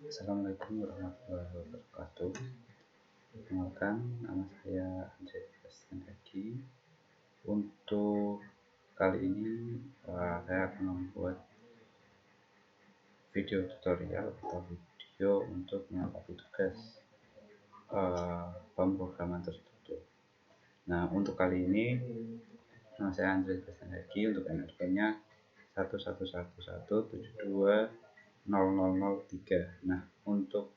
Assalamualaikum warahmatullahi wabarakatuh. Perkenalkan, nama saya Andre Basandaki. Untuk kali ini saya akan membuat video tutorial atau video untuk melengkapi tugas pemrograman tertutup. Nah, untuk kali ini nama saya Andre Basandaki. Untuk NRP-nya 11117200003. Nah, untuk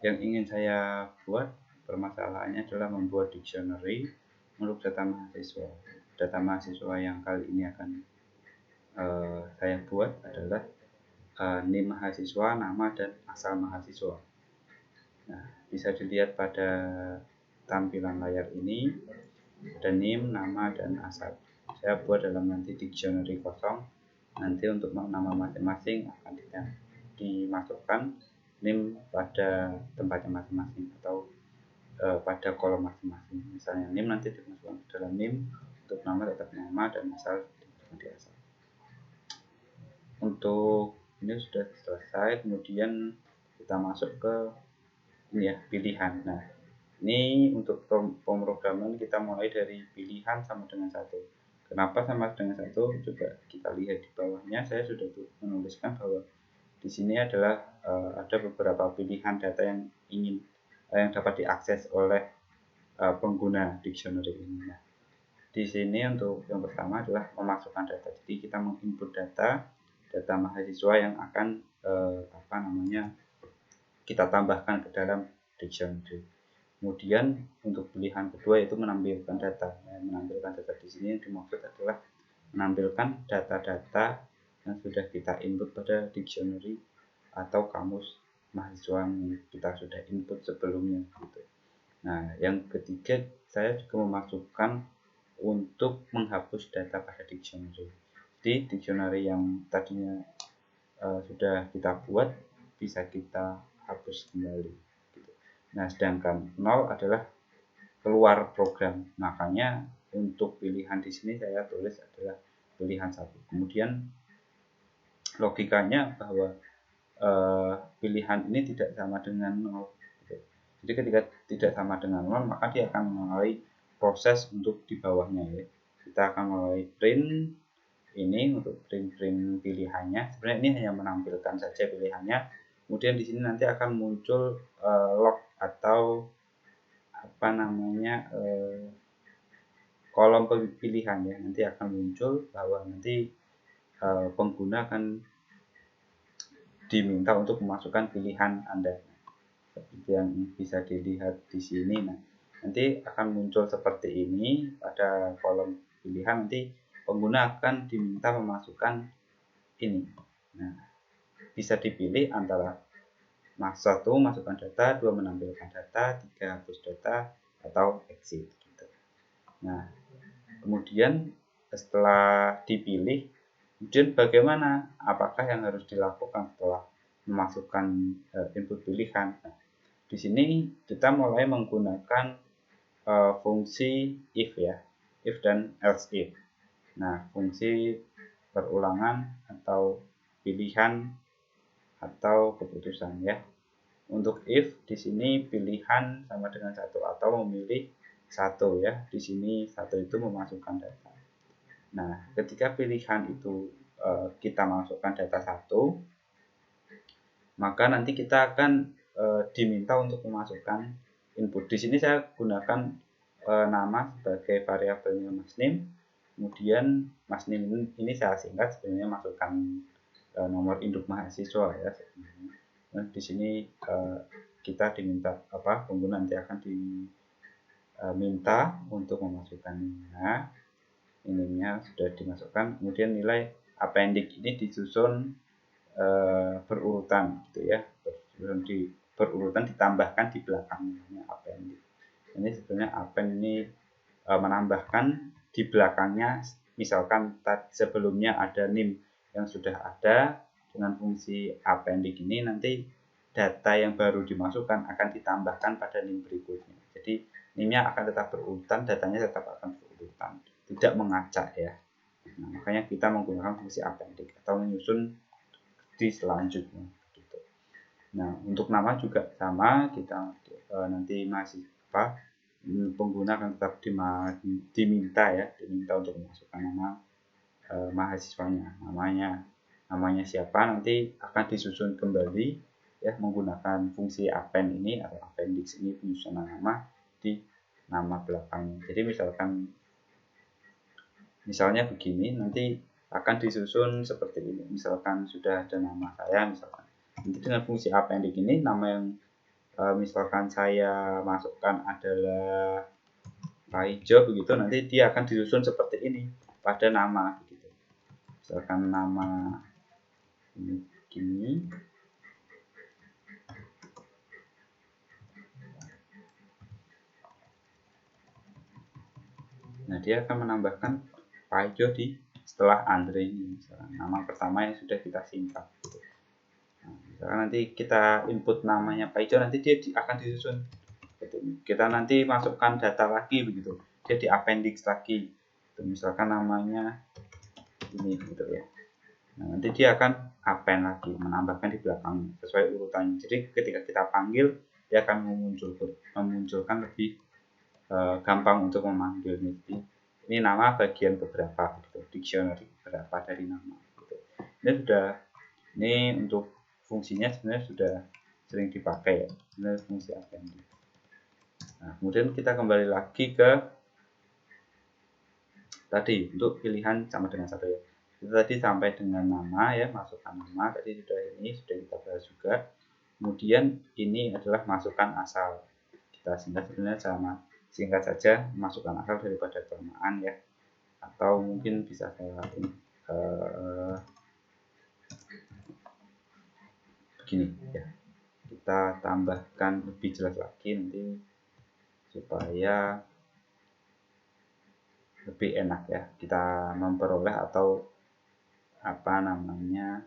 yang ingin saya buat, permasalahannya adalah membuat dictionary untuk data mahasiswa. Data mahasiswa yang kali ini akan saya buat adalah NIM mahasiswa, nama dan asal mahasiswa. Nah, bisa dilihat pada tampilan layar ini, ada NIM, nama dan asal. Saya buat dalam nanti dictionary kosong. Nanti untuk nama masing-masing akan dimasukkan NIM pada tempatnya masing-masing atau pada kolom masing-masing. Misalnya NIM nanti dimasukkan ke dalam NIM, untuk nama tetap nama dan asal di asal. Untuk ini sudah selesai, kemudian kita masuk ke ini ya, pilihan. Nah, ini untuk pemrograman kita mulai dari pilihan sama dengan 1. Kenapa sama dengan 1? Coba kita lihat di bawahnya, saya sudah menuliskan bahwa di sini adalah ada beberapa pilihan data yang dapat diakses oleh pengguna dictionary ini. Nah, di sini untuk yang pertama adalah memasukkan data. Jadi kita menginput data mahasiswa yang akan kita tambahkan ke dalam dictionary. Kemudian untuk pilihan kedua yaitu menampilkan data. Menampilkan data di sini yang dimaksud adalah menampilkan data-data yang sudah kita input pada dictionary atau kamus mahasiswa yang kita sudah input sebelumnya gitu. Nah, yang ketiga saya juga memasukkan untuk menghapus data pada dictionary. Jadi dictionary yang tadinya sudah kita buat bisa kita hapus kembali. Nah, sedangkan 0 adalah keluar program. Makanya untuk pilihan di sini saya tulis adalah pilihan 1. Kemudian logikanya bahwa pilihan ini tidak sama dengan 0. Jadi ketika tidak sama dengan 0, maka dia akan melalui proses untuk di bawahnya ya. Kita akan mulai print ini untuk print pilihannya. Sebenarnya ini hanya menampilkan saja pilihannya. Kemudian di sini nanti akan muncul log atau kolom pilihan ya. Nanti akan muncul bahwa nanti pengguna akan diminta untuk memasukkan pilihan Anda. Seperti yang bisa dilihat di sini. Nah, nanti akan muncul seperti ini pada kolom pilihan. Nanti pengguna akan diminta memasukkan ini. Nah, bisa dipilih antara 1 masukkan data, 2 menampilkan data, 3 hapus data, atau exit gitu. Nah, kemudian setelah dipilih, kemudian bagaimana? Apakah yang harus dilakukan setelah memasukkan input pilihan? Nah, di sini kita mulai menggunakan fungsi if ya, if dan else if. Nah, fungsi perulangan atau pilihan atau keputusan ya. Untuk if di sini pilihan sama dengan 1 atau memilih 1 ya. Di sini 1 itu memasukkan data. Nah, ketika pilihan itu kita masukkan data 1, maka nanti kita akan diminta untuk memasukkan input. Di sini saya gunakan nama sebagai variabelnya masnim. Kemudian masnim ini saya singkat, sebenarnya masukkan nomor induk mahasiswa ya. Nah, di sini kita diminta pengguna nanti akan diminta untuk memasukkannya. Ininya sudah dimasukkan, kemudian nilai appendix ini disusun berurutan gitu ya. Berurutan ditambahkan di belakangnya appendix. Ini sebenarnya append ini menambahkan di belakangnya, misalkan sebelumnya ada NIM yang sudah ada. Dengan fungsi appendix ini nanti data yang baru dimasukkan akan ditambahkan pada NIM berikutnya. Jadi NIM-nya akan tetap berurutan, datanya tetap akan berurutan, tidak mengacak ya. Nah, makanya kita menggunakan fungsi appendix atau menyusun di selanjutnya gitu. Nah, untuk nama juga sama, kita nanti masih pengguna akan tetap diminta untuk memasukkan nama mahasiswanya, namanya siapa, nanti akan disusun kembali ya menggunakan fungsi append ini atau appendix ini, penyusunan nama di nama belakangnya. Jadi misalnya begini, nanti akan disusun seperti ini. Misalkan sudah ada nama saya, misalkan nanti dengan fungsi appendix ini, nama yang misalkan saya masukkan adalah Pak Ijo begitu, nanti dia akan disusun seperti ini pada nama begitu. Misalkan nama ini begini, nah dia akan menambahkan Pak Ijo di setelah Andre ini, misalkan nama pertama yang sudah kita simpan gitu. Nah, misalkan nanti kita input namanya Pak Ijo, nanti dia akan disusun gitu. Kita nanti masukkan data lagi begitu, dia di appendix lagi gitu. Misalkan namanya ini gitu ya. Nah, nanti dia akan append lagi, menambahkan di belakang sesuai urutannya. Jadi ketika kita panggil, dia akan memunculkan lebih gampang untuk memanggil. Ini nama bagian beberapa gitu, dictionary beberapa dari nama gitu. Ini untuk fungsinya sebenarnya sudah sering dipakai ya, ini fungsi append. Nah, kemudian kita kembali lagi ke tadi untuk pilihan sama dengan satu ya. Kita tadi sampai dengan nama ya, masukkan nama tadi sudah kita bahas juga. Kemudian ini adalah masukkan asal. Kita singkat saja masukkan asal daripada kelamaan ya. Atau mungkin bisa saya begini ya. Kita tambahkan lebih jelas lagi nanti supaya lebih enak ya kita memperoleh atau apa namanya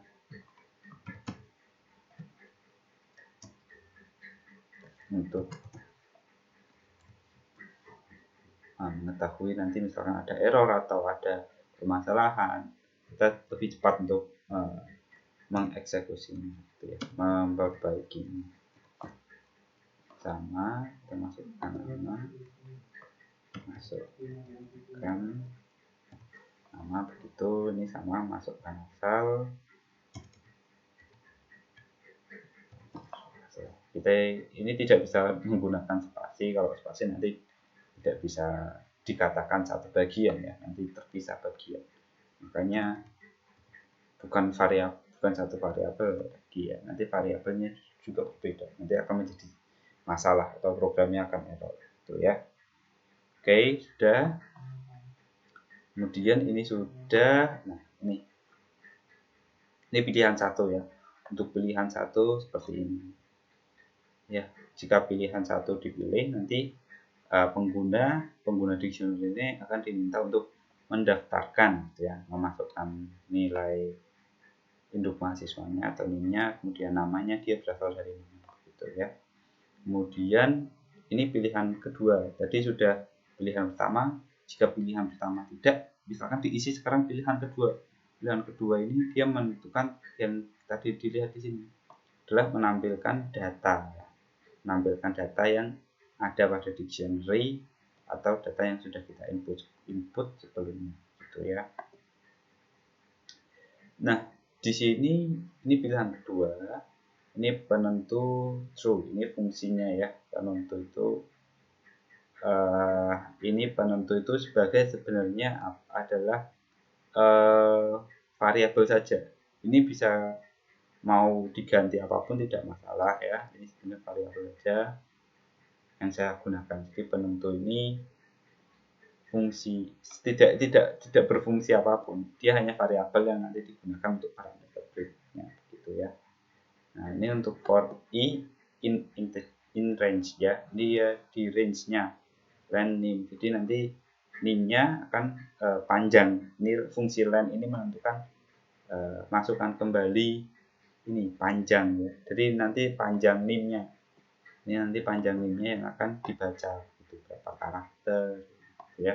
untuk mengetahui nanti misalkan ada error atau ada permasalahan, kita lebih cepat untuk mengeksekusinya gitu ya, memperbaikinya. Sama kita masukkan nama begitu, ini sama masukkan asal. Kita ini tidak bisa menggunakan spasi, kalau spasi nanti tidak bisa dikatakan satu bagian ya, nanti terpisah bagian, makanya bukan satu variabel lagi ya, nanti variabelnya juga berbeda, nanti akan menjadi masalah atau programnya akan error itu ya. Oke, sudah. Kemudian ini sudah, nah ini pilihan satu ya. Untuk pilihan satu seperti ini ya, jika pilihan satu dipilih, nanti pengguna dictionary ini akan diminta untuk mendaftarkan ya, memasukkan nilai induk mahasiswanya atau NIM-nya, kemudian namanya dia berasal dari mana gitu ya. Kemudian ini pilihan kedua, tadi sudah pilihan pertama. Jika pilihan pertama tidak, misalkan diisi sekarang pilihan kedua. Pilihan kedua ini dia menentukan yang tadi dilihat di sini adalah menampilkan data yang ada pada dictionary atau data yang sudah kita input sebelumnya gitu ya. Nah, di sini ini pilihan kedua, ini penentu true, ini fungsinya ya, penentu itu sebagai sebenarnya adalah variabel saja. Ini bisa mau diganti apapun tidak masalah ya, ini sebenarnya variabel saja yang saya gunakan. Jadi penentu ini fungsi tidak berfungsi apapun, dia hanya variabel yang nanti digunakan untuk parameter berikutnya gitu ya. Nah, ini untuk for i in range ya, dia di range-nya len nim. Jadi nanti nim-nya akan panjang. Ini fungsi len ini menentukan masukkan kembali ini panjang ya. Jadi nanti panjang nim-nya. Ini nanti panjang nim-nya yang akan dibaca gitu, berapa karakter ya.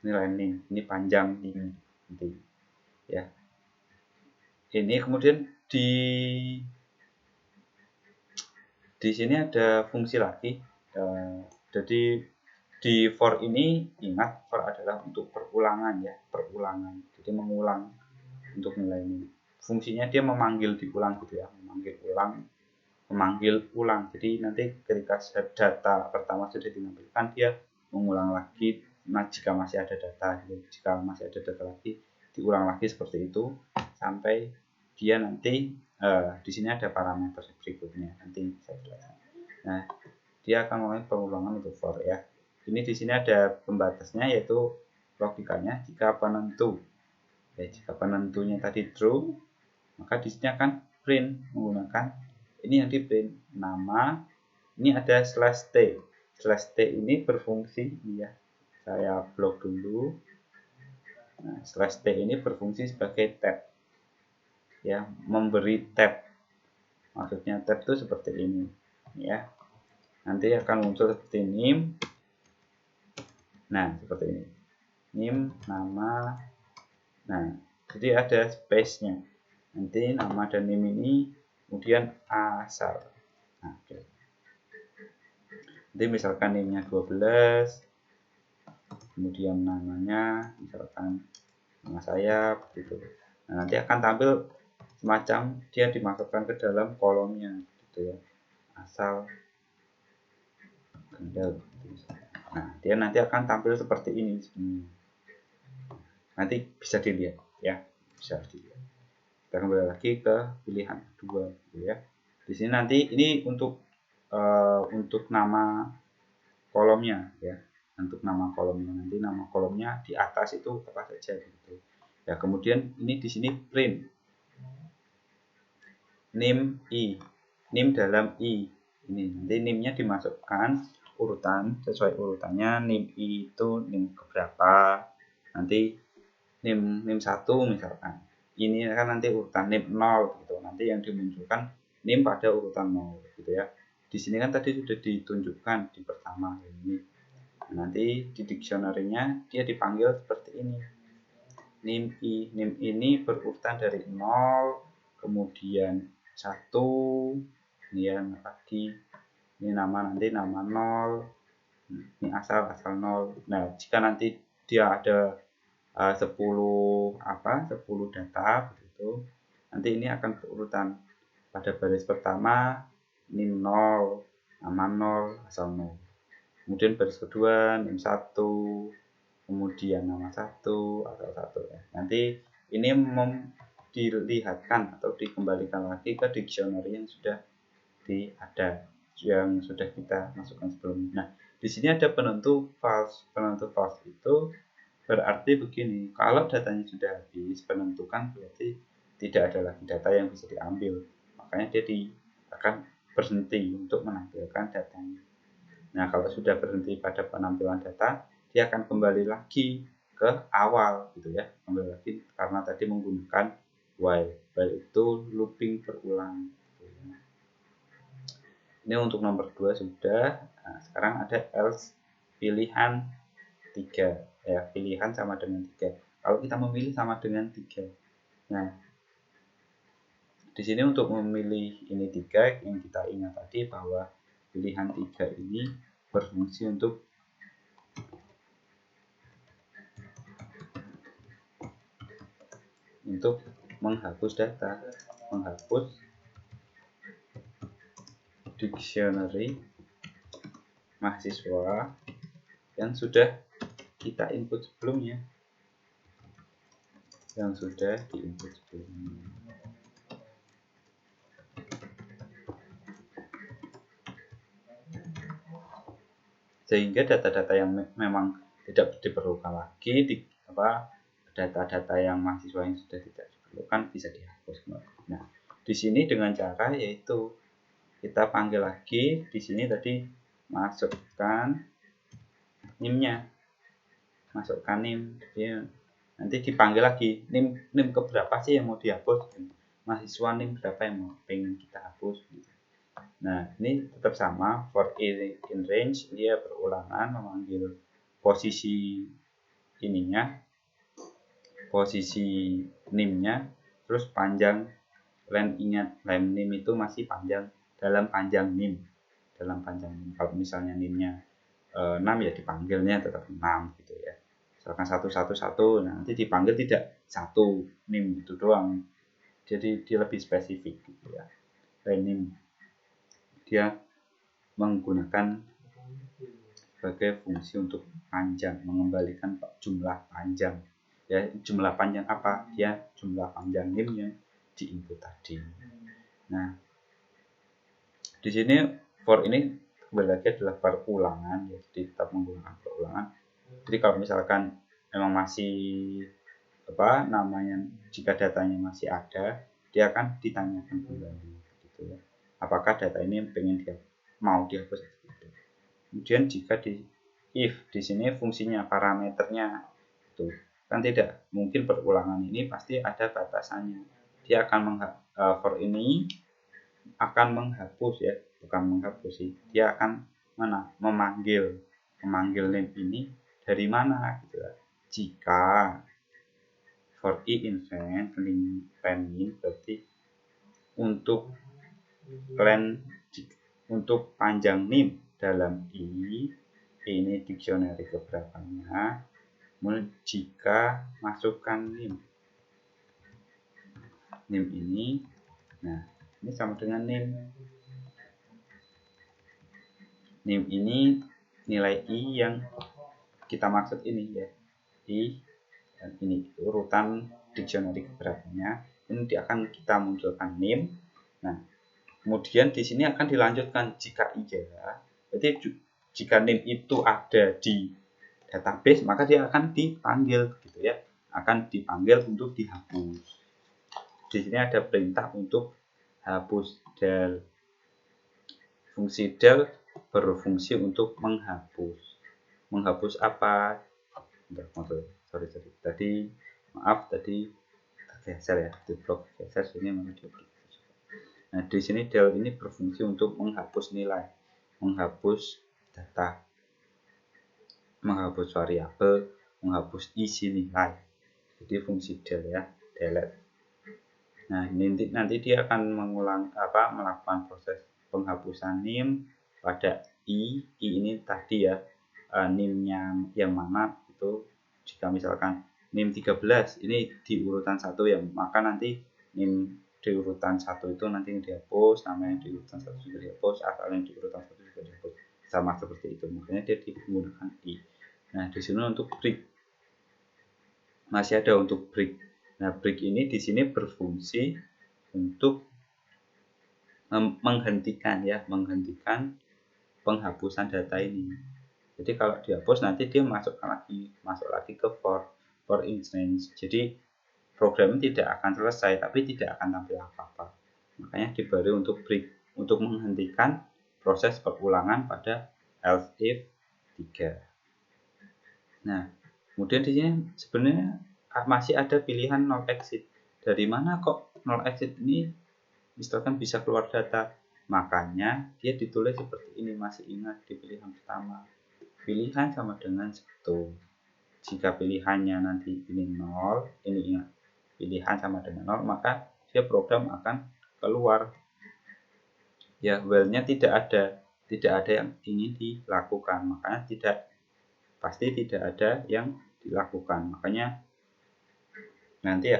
Ini len nim, ini panjang nim nanti ya. Ini kemudian di sini ada fungsi lagi. Jadi di for ini ingat for adalah untuk perulangan ya, perulangan. Jadi mengulang untuk nilai ini. Fungsinya dia memanggil diulang gitu ya, memanggil ulang. Jadi nanti ketika data pertama sudah ditampilkan, dia mengulang lagi. Nah, jika masih ada data, gitu. Jika masih ada data lagi, diulang lagi seperti itu sampai dia nanti di sini ada parameter berikutnya. Nanti saya jelaskan. Nah, dia akan mulai pengulangan untuk for ya. Ini di sini ada pembatasnya yaitu logikanya jika penentu. Ya, jika penentunya tadi true, maka di sini akan print menggunakan ini yang di print nama. Ini ada slash t. Slash t ini berfungsi ya. Saya blok dulu. Nah, slash t ini berfungsi sebagai tab. Ya, memberi tab. Maksudnya tab itu seperti ini ya. Nanti akan muncul seperti nim. Nah, seperti ini. Nim, nama. Nah, jadi ada space-nya. Nanti nama dan nim ini kemudian asal. Nah, oke. Nanti misalkan nimnya 12. Kemudian namanya misalkan nama saya begitu. Nah, nanti akan tampil semacam dia dimasukkan ke dalam kolomnya gitu ya. Asal kendal. Nah, dia nanti akan tampil seperti ini. Nanti bisa dilihat ya, bisa dilihat. Kita kembali lagi ke pilihan kedua gitu ya. Di sini nanti ini untuk nama kolomnya ya. Untuk nama kolomnya, nanti nama kolomnya di atas itu apa saja gitu. Ya, kemudian ini di sini print nim i, nim dalam i. Ini nanti nimnya dimasukkan urutan sesuai urutannya. Nim i itu nim keberapa, nanti nim 1 misalkan. Ini kan nanti urutan nim 0 gitu. Nanti yang dimunculkan nim pada urutan 0 gitu ya. Di sini kan tadi sudah ditunjukkan di pertama ini. Nanti di dictionary-nya dia dipanggil seperti ini. Nim i, nim ini berurutan dari 0, kemudian 1, kemudian lagi ini nama, nanti nama 0, ini asal 0. Nah, jika nanti dia ada 10 data begitu, nanti ini akan berurutan. Pada baris pertama nim 0, nama 0, asal 0. Kemudian baris kedua nim 1, kemudian nama 1, asal 1 ya. Nanti ini dilihatkan atau dikembalikan lagi ke dictionary yang sudah yang sudah kita masukkan sebelumnya. Nah, di sini ada penentu false. Penentu false itu berarti begini, kalau datanya sudah habis, penentukan berarti tidak ada lagi data yang bisa diambil. Makanya dia akan berhenti untuk menampilkan datanya. Nah, kalau sudah berhenti pada penampilan data, dia akan kembali lagi ke awal gitu ya. Kembali lagi karena tadi menggunakan while. While itu looping berulang. Ini untuk nomor 2 sudah. Nah, sekarang ada else pilihan 3 ya, pilihan sama dengan 3. Kalau kita memilih sama dengan 3. Nah, di sini untuk memilih ini 3 yang kita ingat tadi bahwa pilihan 3 ini berfungsi untuk menghapus data, menghapus dictionary mahasiswa yang sudah kita input sebelumnya, sehingga data-data yang memang tidak diperlukan lagi data-data yang mahasiswa yang sudah tidak diperlukan bisa dihapus. Nah, di sini dengan cara yaitu kita panggil lagi di sini tadi masukkan nimnya, masukkan nim, ya. Nanti dipanggil lagi nim keberapa sih yang mau dihapus, mahasiswa nim berapa yang mau pengen kita hapus. Nah, ini tetap sama for in range, dia berulangan memanggil posisi ininya, posisi nimnya, terus panjang len. Ingat len nim itu masih panjang dalam panjang nim. dalam panjang NIM. Kalau misalnya NIM-nya 6 ya dipanggilnya tetap 6 gitu ya. Misalkan 111, nah nanti dipanggil tidak 1 NIM itu doang. Jadi dia lebih spesifik gitu ya. NIM dia menggunakan sebagai fungsi untuk panjang, mengembalikan jumlah panjang. Ya, jumlah panjang apa? Dia jumlah panjang NIM yang di input tadi. Nah, di sini for ini kembali lagi adalah perulangan, ya, jadi tetap menggunakan perulangan. Jadi kalau misalkan memang masih jika datanya masih ada, dia akan ditanyakan kembali, gitu ya. Apakah data ini mau dihapus? Gitu. Kemudian jika if di sini fungsinya parameternya itu kan tidak mungkin perulangan ini pasti ada batasannya. Dia akan for ini akan menghapus ya, bukan menghapus sih. Dia akan memanggil name ini dari mana gitu ya. Jika for i invent len berarti untuk panjang NIM dalam ini dictionary keberapanya, jika masukkan NIM ini, nah ini sama dengan NIM ini nilai i yang kita maksud ini ya, i dan ini urutan dictionary keberapanya, ini akan kita munculkan NIM. Nah, kemudian di sini akan dilanjutkan jika iya, berarti jika NIM itu ada di database maka dia akan dipanggil gitu ya, akan dipanggil untuk dihapus. Di sini ada perintah untuk hapus del. Fungsi del berfungsi untuk menghapus. Menghapus apa? Sorry. Tadi tergeser ya, di blok geser sini mana di blok. Nah, di sini del ini berfungsi untuk menghapus nilai, menghapus data, menghapus variabel, menghapus isi nilai. Jadi fungsi del ya, delete. Nah, nanti dia akan melakukan proses penghapusan NIM pada i ini tadi ya, NIM-nya yang mana itu. Jika misalkan NIM 13 ini di urutan 1 ya, maka nanti NIM di urutan 1 itu nanti dihapus, nama yang di urutan 1 juga dihapus, asal yang di urutan 1 juga dihapus. Sama seperti itu, makanya dia digunakan i. Nah, di sini untuk break masih ada untuk break. Nah, break ini di sini berfungsi untuk menghentikan penghapusan data ini. Jadi kalau dihapus nanti dia masuk lagi ke for instance. Jadi program ini tidak akan selesai tapi tidak akan tampil apa-apa. Makanya diberi untuk break untuk menghentikan proses perulangan pada else if 3. Nah, kemudian di sini sebenarnya masih ada pilihan null exit. Dari mana kok null exit ini misalkan bisa keluar data? Makanya dia ditulis seperti ini, masih ingat di pilihan pertama. Pilihan sama dengan 1. Jika pilihannya nanti ini 0, ini ingat. Pilihan sama dengan 0, maka dia program akan keluar. Ya, while-nya tidak ada yang ingin dilakukan, makanya pasti tidak ada yang dilakukan. Makanya nanti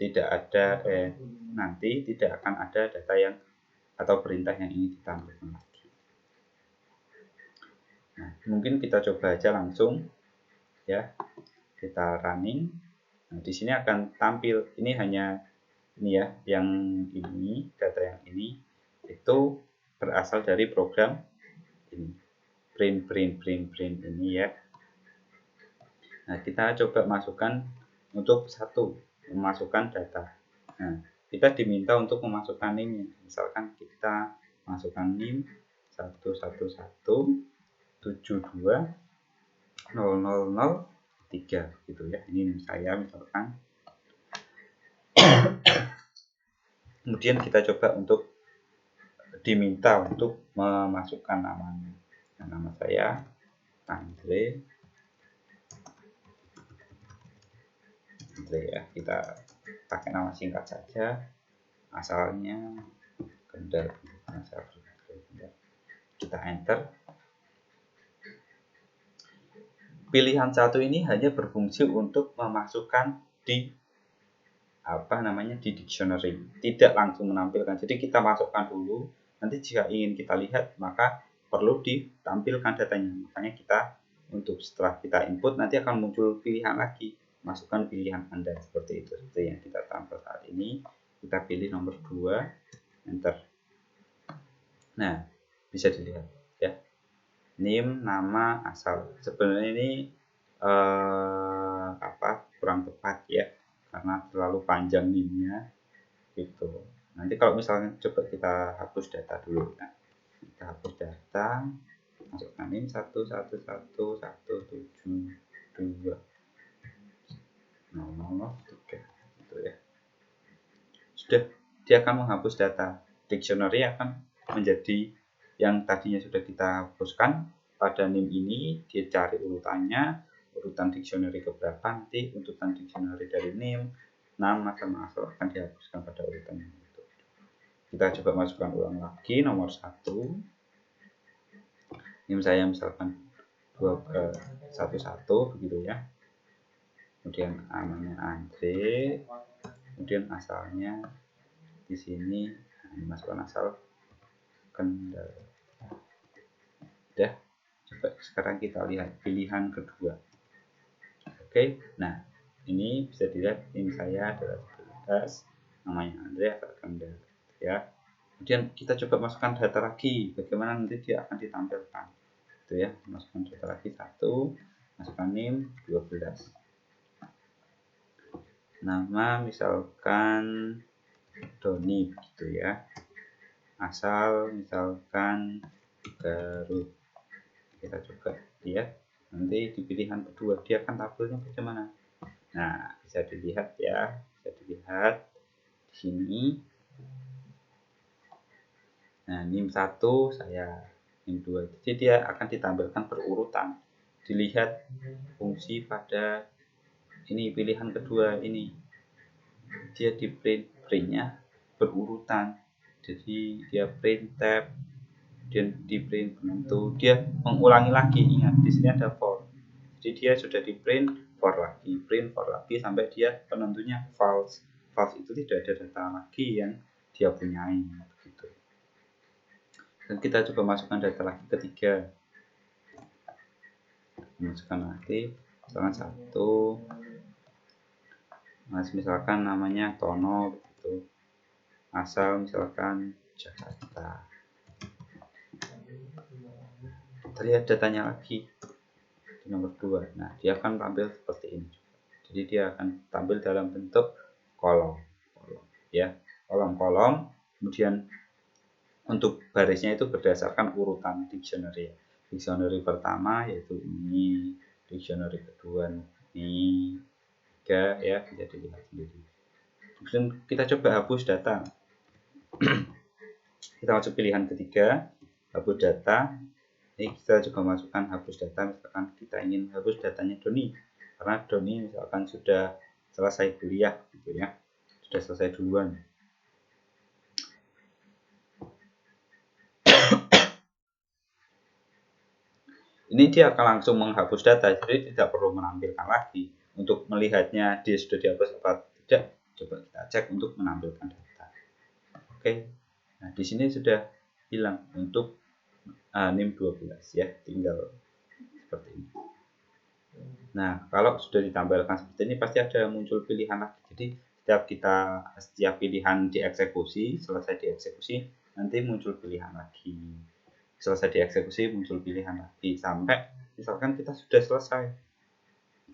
tidak akan ada data yang atau perintah yang ingin ditampilkan lagi. Nah, mungkin kita coba aja langsung ya, kita running. Nah, di sini akan tampil ini hanya ini ya, yang ini data yang ini itu berasal dari program ini print ini ya. Nah, kita coba masukkan untuk memasukkan data. Nah, kita diminta untuk memasukkan NIM. Misalkan kita masukkan NIM 111.72.000.3 gitu ya. Ini NIM saya misalkan. Kemudian kita coba diminta untuk memasukkan namanya. Nah, nama saya Andre ya, kita pakai nama singkat saja, asalnya Kendal. kita enter. Pilihan satu ini hanya berfungsi untuk memasukkan di di dictionary, tidak langsung menampilkan. Jadi kita masukkan dulu, nanti jika ingin kita lihat maka perlu ditampilkan datanya. Makanya kita setelah kita input nanti akan muncul pilihan lagi, masukkan pilihan Anda seperti itu. Seperti yang kita tampil saat ini, kita pilih nomor 2, enter. Nah, bisa dilihat ya, name, nama, asal. Sebenarnya ini kurang tepat ya, karena terlalu panjang name-nya gitu. Nanti kalau misalnya coba kita hapus data dulu ya. Kita hapus data, masukkan name 1111172 003 gitu ya. Sudah, dia akan menghapus data. Dictionary akan menjadi yang tadinya sudah kita hapuskan. Pada name ini dia cari urutannya, urutan dictionary keberapa, nanti urutan dictionary dari name, nama sama asal akan dihapuskan pada urutan itu. Kita coba masukkan ulang lagi nomor 1. Name saya misalkan 11 begitu ya. Kemudian namanya Andre, kemudian asalnya di sini masukkan asal Kendal. Udah, coba sekarang kita lihat pilihan kedua. Oke, nah ini bisa dilihat ini saya adalah 11, namanya Andre, asal Kendal ya. Kemudian kita coba masukkan data lagi, bagaimana nanti dia akan ditampilkan itu ya. Masukkan data lagi 1, masukkan name 12, nama misalkan Doni gitu ya, asal misalkan Garut. Kita coba lihat nanti di pilihan kedua dia akan tampilnya bagaimana. Nah, bisa dilihat ya, bisa dilihat di sini. Nah, NIM 1 saya, NIM 2. Jadi dia akan ditampilkan berurutan. Dilihat fungsi pada ini pilihan kedua ini. Dia di printnya berurutan. Jadi dia print tab, dan di print penentu, dia mengulangi lagi. Ingat di sini ada for. Jadi dia sudah di print for lagi sampai dia penentunya false. False itu tidak ada data lagi yang dia punyai gitu. Dan kita coba masukkan data lagi ketiga. Masukkan lagi misalkan 1, misalkan namanya Tono gitu. Asal misalkan Jakarta. Terlihat datanya lagi di nomor 2. Nah, dia akan tampil seperti ini. Jadi dia akan tampil dalam bentuk kolom ya, kolom-kolom. Kemudian untuk barisnya itu berdasarkan urutan dictionary. Dictionary pertama yaitu ini, dictionary kedua ini, 3 ya, bisa dilihat sendiri. Kemudian kita coba hapus data. Kita masuk pilihan ketiga, hapus data. Ini kita juga masukkan hapus data, misalkan kita ingin hapus datanya Doni, karena Doni misalkan sudah selesai kuliah gitu ya, sudah selesai duluan. Ini dia akan langsung menghapus data, jadi tidak perlu menampilkan lagi. Untuk melihatnya dia sudah dihapus apa tidak, coba kita cek untuk menampilkan data. Oke, nah di sini sudah hilang untuk NIM 12 ya, tinggal seperti ini. Nah, kalau sudah ditampilkan seperti ini pasti ada muncul pilihan lagi. Jadi setiap pilihan dieksekusi, selesai dieksekusi, nanti muncul pilihan lagi. Selesai dieksekusi muncul pilihan lagi sampai misalkan kita sudah selesai,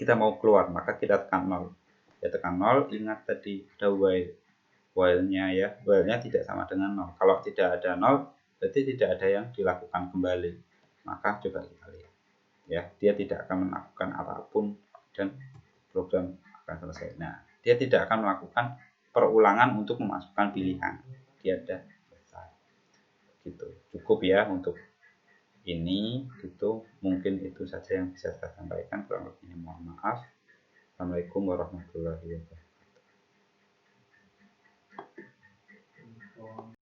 kita mau keluar, maka kita tekan 0 ya, tekan 0. Ingat tadi ada while-nya ya, while-nya tidak sama dengan 0. Kalau tidak ada 0 berarti tidak ada yang dilakukan kembali, maka coba kita lihat ya, dia tidak akan melakukan apapun dan program akan selesai. Nah, dia tidak akan melakukan perulangan untuk memasukkan pilihan, dia ada selesai gitu. Cukup ya untuk ini gitu. Mungkin itu saja yang bisa saya sampaikan, kurang lebihnya mohon maaf. Assalamualaikum warahmatullahi wabarakatuh.